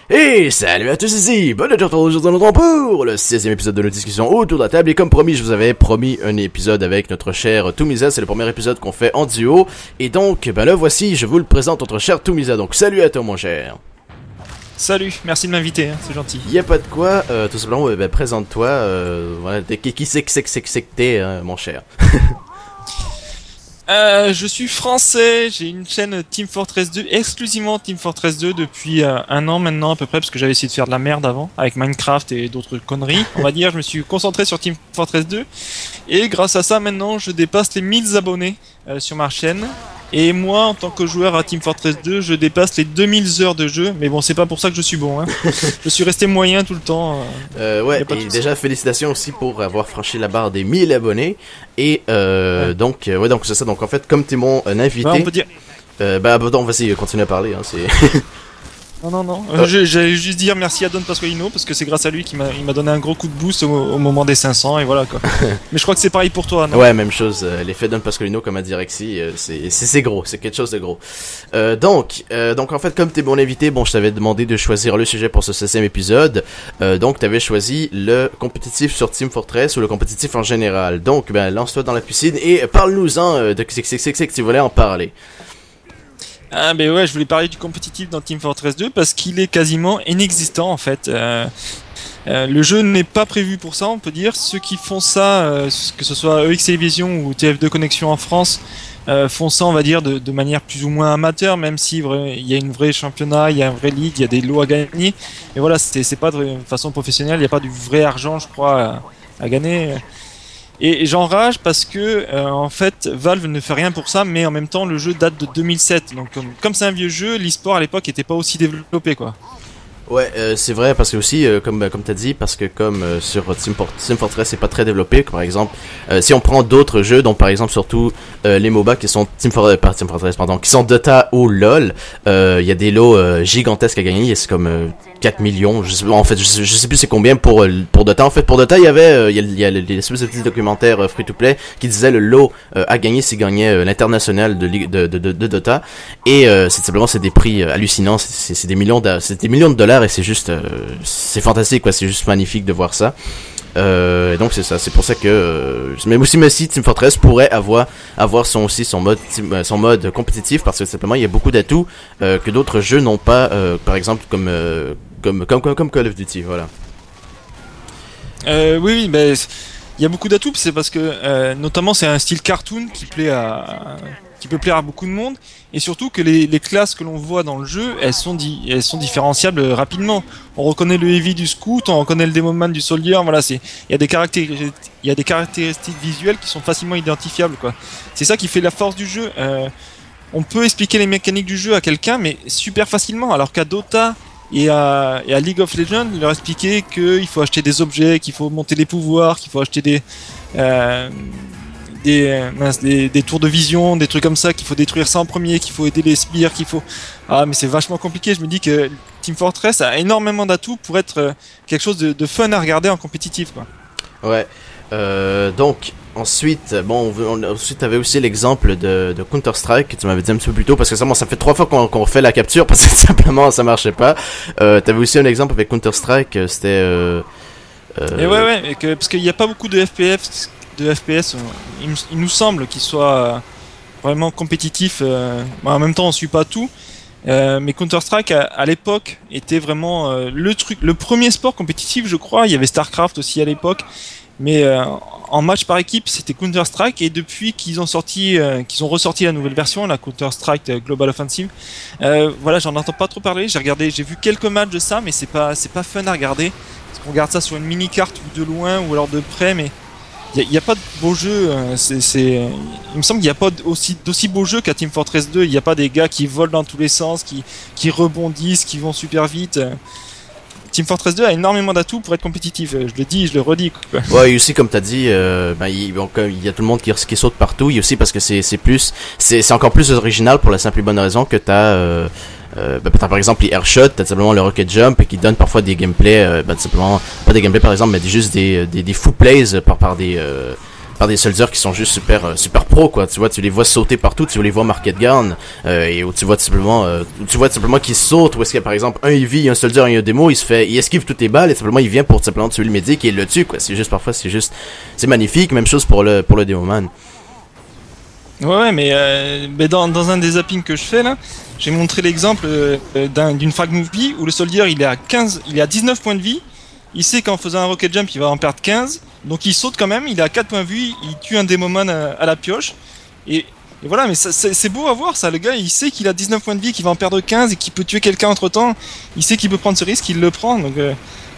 Et salut à tous ici, bonne aujourd'hui pour le 16e épisode de nos discussions autour de la table. Et comme promis, je vous avais promis un épisode avec notre cher Toumiza. C'est le premier épisode qu'on fait en duo. Et donc, ben là voici, je vous le présente, notre cher Toumiza. Donc salut à toi mon cher. Salut, merci de m'inviter, hein, c'est gentil. Y'a pas de quoi, tout simplement, ben, présente-toi, voilà, qui c'est que t'es, mon cher. Je suis français, j'ai une chaîne Team Fortress 2, exclusivement Team Fortress 2 depuis un an maintenant à peu près, parce que j'avais essayé de faire de la merde avant, avec Minecraft et d'autres conneries, on va dire. Je me suis concentré sur Team Fortress 2, et grâce à ça maintenant je dépasse les 1000 abonnés sur ma chaîne. Et moi, en tant que joueur à Team Fortress 2, je dépasse les 2000 heures de jeu. Mais bon, c'est pas pour ça que je suis bon, hein. Je suis resté moyen tout le temps. Ouais, et déjà félicitations aussi pour avoir franchi la barre des 1000 abonnés. Et donc c'est ça. Donc en fait, comme t'es mon invité... Ouais, on peut dire... bon, vas-y, continue à parler, hein, c'est... Non. J'allais juste dire merci à Don Pasqualino parce que c'est grâce à lui qu'il m'a donné un gros coup de boost au moment des 500 et voilà quoi. Mais je crois que c'est pareil pour toi, non? Ouais, même chose. L'effet Don Pasqualino, comme a dit Rexy, c'est gros, c'est quelque chose de gros. Donc en fait, comme t'es mon invité, bon, je t'avais demandé de choisir le sujet pour ce 16e épisode. Donc t'avais choisi le compétitif sur Team Fortress ou le compétitif en général. Donc, ben, lance-toi dans la piscine et parle-nous-en de que tu voulais en parler. Ah ben ouais, je voulais parler du compétitif dans Team Fortress 2 parce qu'il est quasiment inexistant en fait. Le jeu n'est pas prévu pour ça, on peut dire. Ceux qui font ça, que ce soit EX Télévision ou TF2 Connexion en France, font ça, on va dire, de manière plus ou moins amateur, même si il y a une vraie championnat, il y a un vrai ligue, il y a des lots à gagner. Mais voilà, c'est pas de façon professionnelle, il n'y a pas du vrai argent, je crois, à gagner. Et j'enrage parce que en fait Valve ne fait rien pour ça, mais en même temps le jeu date de 2007, donc comme c'est un vieux jeu, l'e-sport à l'époque était pas aussi développé quoi. Ouais, c'est vrai parce que aussi comme t'as dit, parce que comme sur Team Fortress c'est pas très développé, par exemple si on prend d'autres jeux, donc par exemple surtout les MOBA qui sont Team Fortress qui sont Dota ou LoL, il y a des lots gigantesques à gagner, c'est comme 4 millions, je sais plus c'est combien pour Dota. En fait pour Dota il y a l'espèce de petit documentaire free to play qui disait le lot à gagner s'il gagnait l'international de Dota, et c'est simplement c'est des prix hallucinants, c'est des millions de dollars. Et c'est juste, c'est fantastique quoi, c'est juste magnifique de voir ça. Et donc c'est ça, c'est pour ça que même aussi Team Fortress pourrait avoir son mode compétitif, parce que simplement il y a beaucoup d'atouts que d'autres jeux n'ont pas, par exemple comme Call of Duty, voilà. Oui, mais il y a beaucoup d'atouts, c'est parce que notamment c'est un style cartoon qui peut plaire à beaucoup de monde, et surtout que les classes que l'on voit dans le jeu, elles sont différenciables rapidement. On reconnaît le heavy du scout, on reconnaît le demoman du soldier, voilà, il y a des caractéristiques visuelles qui sont facilement identifiables quoi. C'est ça qui fait la force du jeu. On peut expliquer les mécaniques du jeu à quelqu'un, mais super facilement, alors qu'à Dota et à League of Legends, leur expliquer qu'il faut acheter des objets, qu'il faut monter des pouvoirs, qu'il faut acheter des tours de vision, des trucs comme ça, qu'il faut détruire ça en premier, qu'il faut aider les sbires, mais c'est vachement compliqué. Je me dis que Team Fortress a énormément d'atouts pour être quelque chose de fun à regarder en compétitif quoi. Ouais, donc ensuite t'avais aussi l'exemple de Counter-Strike que tu m'avais dit un petit peu plus tôt, parce que ça fait 3 fois qu'on refait la capture parce que simplement ça marchait pas. T'avais aussi un exemple avec Counter-Strike, c'était et ouais, parce qu'il n'y a pas beaucoup de FPS, il nous semble qu'il soit vraiment compétitif. En même temps, on suit pas tout, mais Counter-Strike à l'époque était vraiment le premier sport compétitif, je crois. Il y avait Starcraft aussi à l'époque, mais en match par équipe, c'était Counter-Strike. Et depuis qu'ils ont ressorti la nouvelle version, la Counter-Strike Global Offensive, voilà, j'en entends pas trop parler. J'ai vu quelques matchs de ça, mais c'est pas fun à regarder, parce qu'on regarde ça sur une mini carte ou de loin ou alors de près, mais il n'y a pas de beaux jeux. Il me semble qu'il n'y a pas d'aussi beaux jeux qu'à Team Fortress 2. Il n'y a pas des gars qui volent dans tous les sens, qui rebondissent, qui vont super vite. Team Fortress 2 a énormément d'atouts pour être compétitif. Je le dis, je le redis quoi. Ouais, et aussi comme t'as dit, il y a tout le monde qui saute partout. Il y a aussi parce que c'est encore plus original pour la simple et bonne raison que t'as par exemple les airshots, t'as simplement le rocket jump qui donne parfois des gameplays, simplement pas des gameplays par exemple, mais juste des full plays par des par des soldiers qui sont juste super pro, quoi. Tu vois, tu les vois sauter partout, tu les vois marquer de garde, et où tu vois simplement qu'ils sautent, ou est-ce qu'il y a par exemple un heavy, un soldier et un démo, il esquive toutes les balles, et simplement il vient pour simplement tuer le médic et il le tue, quoi. C'est magnifique, même chose pour le démo man. Ouais, mais dans un des zappings que je fais là, j'ai montré l'exemple d'une frag movie où le soldier il est à 19 points de vie. Il sait qu'en faisant un rocket jump il va en perdre 15, donc il saute quand même, il est à 4 points de vie, il tue un démoman à la pioche, et voilà, mais c'est beau à voir ça, le gars il sait qu'il a 19 points de vie, qu'il va en perdre 15 et qu'il peut tuer quelqu'un entre temps, il sait qu'il peut prendre ce risque, il le prend, donc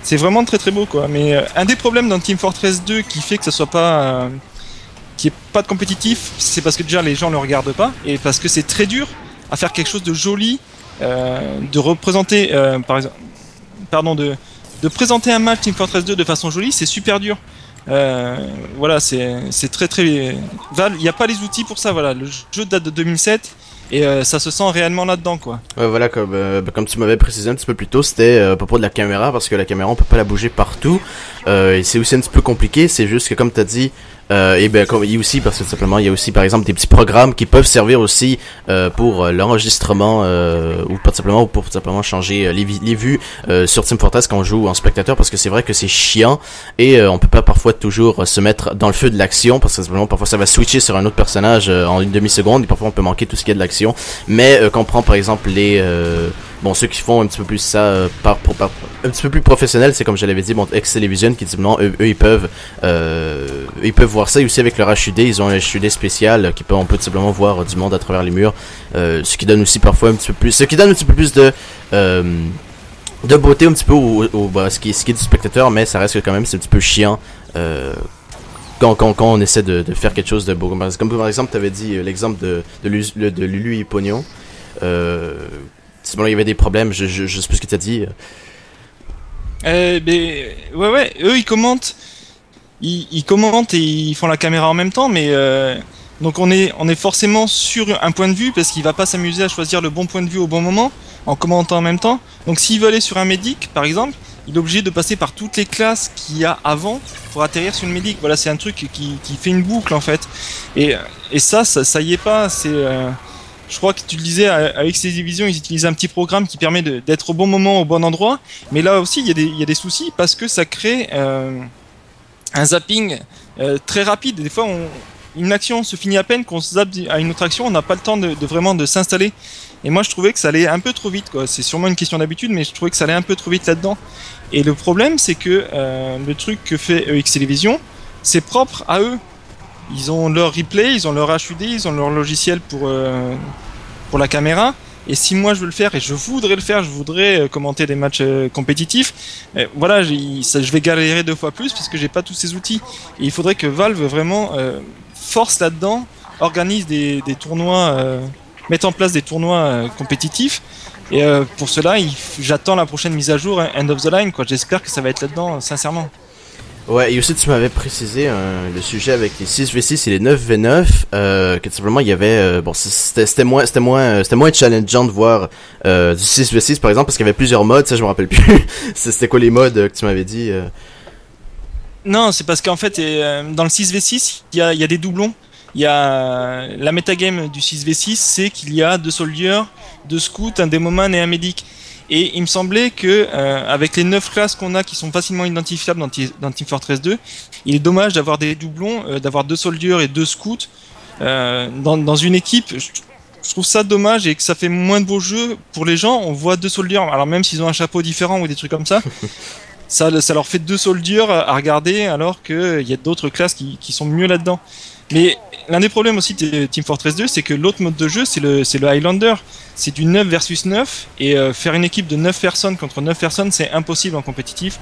c'est vraiment très très beau quoi. Mais un des problèmes dans Team Fortress 2 qui fait que ça soit pas... qu'il n'y ait pas de compétitif, c'est parce que déjà les gens ne le regardent pas, et parce que c'est très dur à faire quelque chose de joli, de représenter, de présenter un match Team Fortress 2 de façon jolie, c'est super dur. Voilà, c'est très très... Valve, il n'y a pas les outils pour ça, voilà. Le jeu date de 2007 et ça se sent réellement là-dedans, quoi. Ouais, voilà, comme tu m'avais précisé un petit peu plus tôt, c'était à propos de la caméra, parce que la caméra on peut pas la bouger partout, et c'est aussi un petit peu compliqué, c'est juste que comme t'as dit, et ben comme il y a aussi parce que simplement il y a aussi par exemple des petits programmes qui peuvent servir aussi pour l'enregistrement ou pas simplement pour simplement changer les vues sur Team Fortress quand on joue en spectateur, parce que c'est vrai que c'est chiant et on peut pas parfois toujours se mettre dans le feu de l'action, parce que simplement parfois ça va switcher sur un autre personnage en une demi-seconde et parfois on peut manquer tout ce qui est de l'action, mais quand on prend par exemple ceux qui font un petit peu plus ça un petit peu plus professionnel, c'est comme je l'avais dit, X-Television qui dit non, eux ils peuvent voir ça, et aussi avec leur HUD, ils ont un HUD spécial on peut tout simplement voir du monde à travers les murs, ce qui donne aussi parfois un petit peu plus de beauté un petit peu ce qui est du spectateur, mais ça reste que quand même c'est un petit peu chiant quand on essaie de faire quelque chose de beau, comme par exemple t'avais dit l'exemple de Lulu et Pognon. Il y avait des problèmes, je sais plus ce que t'as dit. Ouais, eux ils commentent et ils font la caméra en même temps, mais donc on est forcément sur un point de vue parce qu'il va pas s'amuser à choisir le bon point de vue au bon moment en commentant en même temps. Donc s'il veut aller sur un médic par exemple, il est obligé de passer par toutes les classes qu'il y a avant pour atterrir sur le médic. Voilà, c'est un truc qui fait une boucle en fait. Et ça y est pas, c'est je crois que tu le disais, avec ces divisions, ils utilisent un petit programme qui permet d'être au bon moment, au bon endroit. Mais là aussi, il y a des soucis parce que ça crée un zapping très rapide. Des fois, une action se finit à peine qu'on se zappe à une autre action, on n'a pas le temps de vraiment de s'installer. Et moi, je trouvais que ça allait un peu trop vite, quoi. C'est sûrement une question d'habitude, mais je trouvais que ça allait un peu trop vite là-dedans. Et le problème, c'est que le truc que fait X-Television, c'est propre à eux. Ils ont leur replay, ils ont leur HUD, ils ont leur logiciel pour la caméra. Et si moi je veux le faire, et je voudrais commenter des matchs compétitifs, voilà, je vais galérer 2 fois plus parce que j'ai pas tous ces outils. Et il faudrait que Valve vraiment force là-dedans, organise des tournois, mette en place des tournois compétitifs. Et pour cela, j'attends la prochaine mise à jour, End of the Line, quoi. J'espère que ça va être là-dedans, sincèrement. Ouais, et aussi tu m'avais précisé le sujet avec les 6v6 et les 9v9, que simplement il y avait c'était moins challengeant de voir du 6v6 par exemple, parce qu'il y avait plusieurs modes, ça je me rappelle plus. C'était quoi les modes que tu m'avais dit Non, c'est parce qu'en fait dans le 6v6, il y a des doublons. Il y a la metagame du 6v6, c'est qu'il y a 2 soldiers, 2 scouts, un demoman et un medic. Et il me semblait que avec les 9 classes qu'on a qui sont facilement identifiables dans Team Fortress 2, il est dommage d'avoir des doublons, d'avoir 2 soldiers et 2 scouts dans une équipe. Je trouve ça dommage et que ça fait moins de beaux jeux pour les gens. On voit 2 soldiers, alors même s'ils ont un chapeau différent ou des trucs comme ça, ça leur fait 2 soldiers à regarder, alors qu'il y a d'autres classes qui sont mieux là-dedans. Mais l'un des problèmes aussi de Team Fortress 2, c'est que l'autre mode de jeu, c'est le Highlander. C'est du 9 versus 9, et faire une équipe de 9 personnes contre 9 personnes, c'est impossible en compétitif.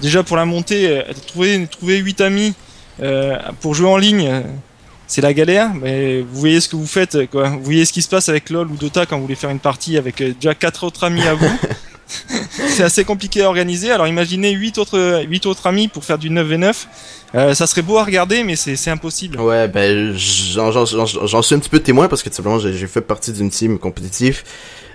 Déjà pour la montée, trouver 8 amis pour jouer en ligne, c'est la galère. Mais vous voyez ce que vous faites, quoi. Vous voyez ce qui se passe avec LoL ou Dota quand vous voulez faire une partie avec déjà 4 autres amis à vous. C'est assez compliqué à organiser. Alors imaginez 8 autres amis pour faire du 9v9. Ça serait beau à regarder, mais c'est impossible. Ouais, j'en suis un petit peu témoin parce que tout simplement j'ai fait partie d'une team compétitive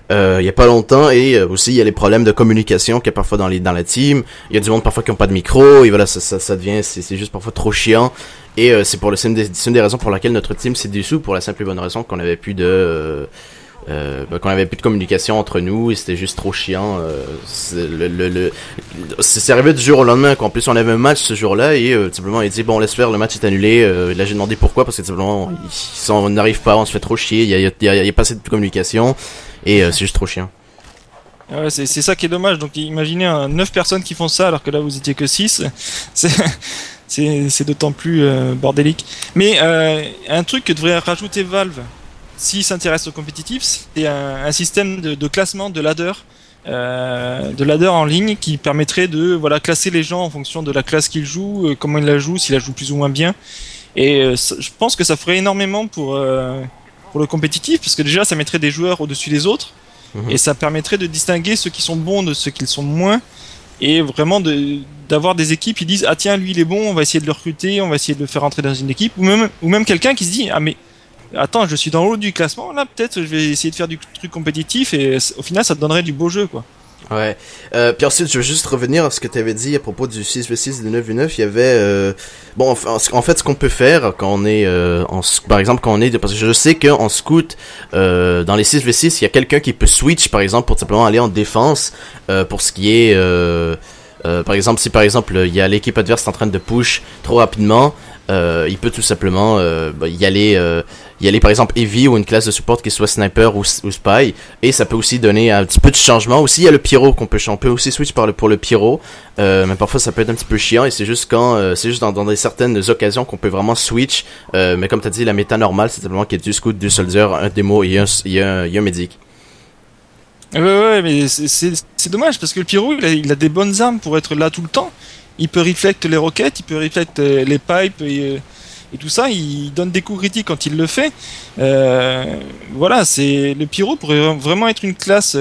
il y a pas longtemps, et aussi il y a les problèmes de communication qu'il y a parfois dans la team. Il y a du monde parfois qui ont pas de micro, et voilà, ça devient c'est juste parfois trop chiant. Et c'est c'est une des raisons pour laquelle notre team s'est dissous, pour la simple et bonne raison qu'on avait plus de qu'on avait plus de communication entre nous et c'était juste trop chiant. C'est arrivé du jour au lendemain. En plus, on avait un match ce jour-là et tout simplement il dit bon laisse faire, le match est annulé. Là j'ai demandé pourquoi, parce que tout simplement on n'arrive pas, on se fait trop chier. Il y a pas assez de communication et c'est juste trop chiant. Ouais, c'est ça qui est dommage. Donc imaginez 9 personnes qui font ça alors que là vous étiez que 6. C'est d'autant plus bordélique. Mais un truc que devrait rajouter Valve s'il s'intéresse au compétitif, c'est un système de classement de ladder en ligne qui permettrait de classer les gens en fonction de la classe qu'ils jouent, comment ils la jouent, s'ils la jouent plus ou moins bien. Et je pense que ça ferait énormément pour le compétitif, parce que déjà ça mettrait des joueurs au-dessus des autres. Et ça permettrait de distinguer ceux qui sont bons de ceux qui le sont moins, et vraiment d'avoir des équipes qui disent ah tiens lui il est bon, on va essayer de le recruter, on va essayer de le faire entrer dans une équipe, ou même quelqu'un qui se dit ah mais attends, je suis dans le haut du classement là, peut-être je vais essayer de faire du truc compétitif, et au final ça te donnerait du beau jeu quoi. Ouais. Puis ensuite, je veux juste revenir à ce que tu avais dit à propos du 6v6 et du 9v9. Il y avait... Bon, en fait, ce qu'on peut faire quand on est... par exemple, quand on est... Parce que je sais qu'en scout, dans les 6v6, il y a quelqu'un qui peut switch, par exemple, pour simplement aller en défense, pour ce qui est... par exemple, si par exemple, il y a l'équipe adverse en train de push trop rapidement... il peut tout simplement y aller par exemple heavy ou une classe de support qui soit sniper ou spy, et ça peut aussi donner un petit peu de changement. Aussi il y a le pyro qu'on peut aussi switch pour le pyro, mais parfois ça peut être un petit peu chiant, et c'est juste dans des certaines occasions qu'on peut vraiment switch, mais comme t'as dit, la méta normale c'est simplement qu'il y a 2 scouts, 2 soldiers, un démo et un médic. Ouais, mais c'est dommage parce que le pyro il a des bonnes armes pour être là tout le temps. Il peut reflect les roquettes, il peut reflect les pipes et tout ça. Il donne des coups critiques quand il le fait. Le pyro pourrait vraiment être une classe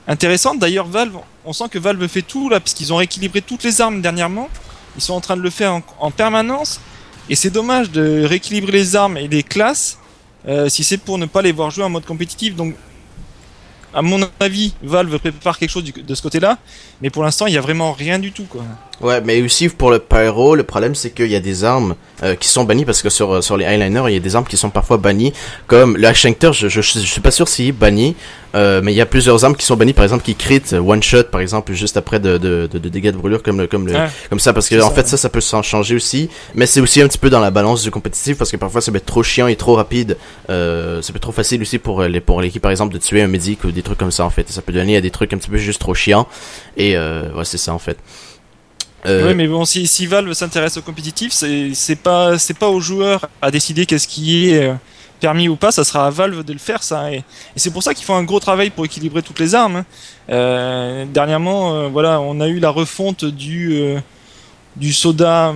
intéressante. D'ailleurs, Valve, on sent que Valve fait tout là, parce qu'ils ont rééquilibré toutes les armes dernièrement. Ils sont en train de le faire en permanence. Et c'est dommage de rééquilibrer les armes et les classes si c'est pour ne pas les voir jouer en mode compétitif. Donc, à mon avis, Valve prépare quelque chose de ce côté-là, mais pour l'instant, il y a vraiment rien du tout, quoi. Ouais, mais aussi pour le pyro, le problème c'est qu'il y a des armes qui sont bannies, parce que sur les eyeliners, il y a des armes qui sont parfois bannies, comme le Hashlinkter, je suis pas sûr s'il est banni, mais il y a plusieurs armes qui sont bannies, par exemple qui crit one shot, par exemple juste après de dégâts de brûlure comme ça, parce que en fait ça peut s'en changer aussi, mais c'est aussi un petit peu dans la balance du compétitif, parce que parfois ça peut être trop chiant et trop rapide, ça peut être trop facile aussi pour l'équipe par exemple de tuer un médic ou des trucs comme ça en fait, ça peut donner à des trucs un petit peu juste trop chiants, et ouais c'est ça en fait. Oui, mais bon, si Valve s'intéresse au compétitif, c'est pas aux joueurs à décider qu'est-ce qui est permis ou pas, ça sera à Valve de le faire, ça. Et c'est pour ça qu'ils font un gros travail pour équilibrer toutes les armes. Dernièrement, on a eu la refonte du soda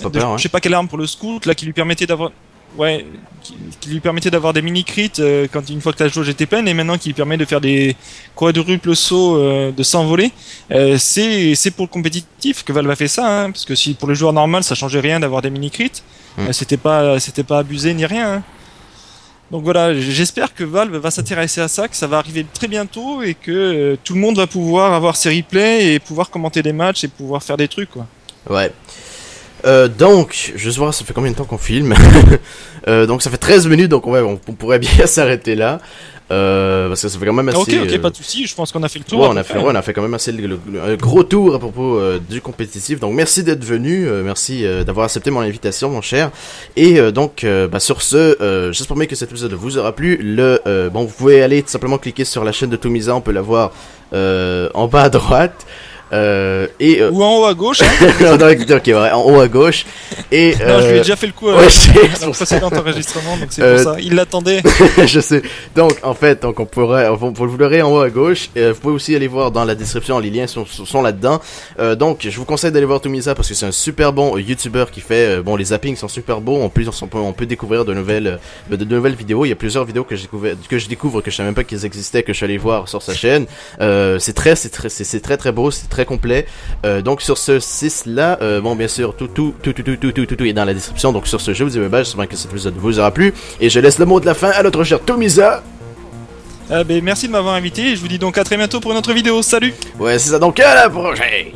popper, je sais pas quelle arme pour le scout, là, qui lui permettait d'avoir... Ouais, qui lui permettait d'avoir des mini-crits une fois que la jauge était pleine, et maintenant qui lui permet de faire des quadruples sauts de s'envoler. C'est pour le compétitif que Valve a fait ça, hein, parce que si pour le joueur normal ça changeait rien d'avoir des mini-crits, c'était pas abusé ni rien. Hein. Donc voilà, j'espère que Valve va s'intéresser à ça, que ça va arriver très bientôt, et que tout le monde va pouvoir avoir ses replays et pouvoir commenter des matchs et pouvoir faire des trucs, quoi. Ouais. Donc, je vais voir, ça fait combien de temps qu'on filme. Donc ça fait 13 minutes, donc on pourrait bien s'arrêter là. Parce que ça fait quand même assez... Ok, pas de soucis, je pense qu'on a fait le tour. Ouais, on a fait quand même assez un gros tour à propos du compétitif. Donc merci d'être venu, merci d'avoir accepté mon invitation, mon cher. Et donc, sur ce, j'espère bien que cet épisode vous aura plu. Vous pouvez aller tout simplement cliquer sur la chaîne de Tomiza, on peut la voir en bas à droite. Ou en haut à gauche, hein. Ok, ouais, en haut à gauche. Et non, je lui ai déjà fait le coup dans le précédent enregistrement, donc c'est pour ça. Il l'attendait. Je sais. Donc, en fait, vous l'aurez en haut à gauche. Vous pouvez aussi aller voir dans la description, les liens sont là-dedans. Donc, je vous conseille d'aller voir Tomiza parce que c'est un super bon YouTuber qui fait, les zappings sont super beaux. En plus, on peut découvrir de nouvelles vidéos. Il y a plusieurs vidéos que je découvre que je savais même pas qu'ils existaient, que je suis allé voir sur sa chaîne. C'est très beau, c'est très complet. Donc sur ce 6 là, bien sûr tout est dans la description. Donc sur ce, je vous dis bye bye, j'espère que cet épisode vous aura plu, et je laisse le mot de la fin à notre cher Tomiza. Merci de m'avoir invité, et je vous dis donc à très bientôt pour une autre vidéo. Salut. Ouais, c'est ça, donc à la prochaine.